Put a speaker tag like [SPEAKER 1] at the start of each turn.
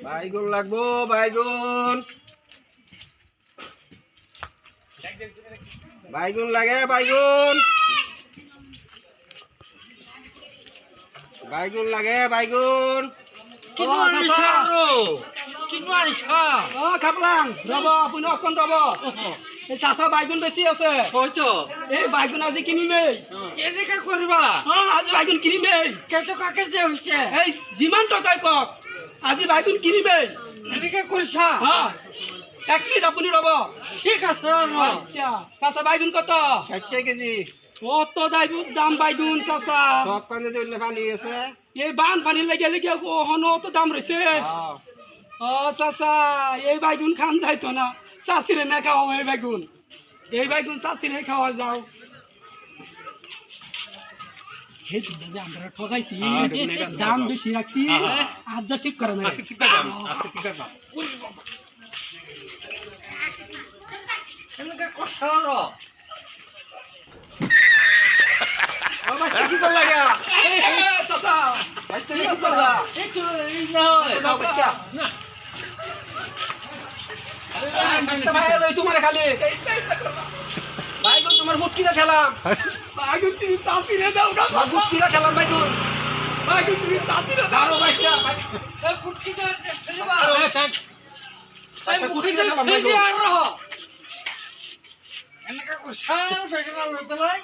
[SPEAKER 1] বাইগুন লাগবো বাইগুন বাইগুন লাগে বাইগুন বাইগুন লাগে বাইগুন খাপলাং রব আপুনি অকণ ৰব এই চাচা বাইগুন বেছি আছে এই বাইগুন আজি কিনিমেই
[SPEAKER 2] এনেকে কৰিবা
[SPEAKER 1] আজি বাইগুন কিনিমেই
[SPEAKER 2] কেইটকাকে যে হৈছে
[SPEAKER 1] এই যিমান টকাই কওক আজি বাইগুন কিনিমেই
[SPEAKER 2] এনেকে কৰিছা
[SPEAKER 1] এক মিনিট আপুনি ৰব
[SPEAKER 2] ঠিক আছে
[SPEAKER 1] আচ্ছা চাচা বাইগুন কত 60 কেজি কত দাম বাইগুন চাচা সব কানে দিলে পানি আছে এই বান পানি লাগে লাগে হনো তো দাম রইছে চাচা এই বাইগুন খান যাইতো না চাষিরে না খাওয়া এই বাইগুন চাষিরে খাওয়া যাও আমরা ঠকাইছি দাম বেশি রাখছি আজ যা ঠিক করে না
[SPEAKER 2] এনেকে করছো
[SPEAKER 1] কি করলা চাচা কি করলা তোমার খালি বাইগুন তোমার মুটকিটা ঠেলাম বাইগুন তুমি চাষিরে দাও না মুটকিটা ঠেলাম বাইগুন বাইগুন তুমি চাষিরে দাও বাইসা
[SPEAKER 2] এই ফুটকিটা ফেলবা
[SPEAKER 1] এই
[SPEAKER 2] ফুটকিটা ফেলবা আর এনেকে করছো বেগনা লইতে লাই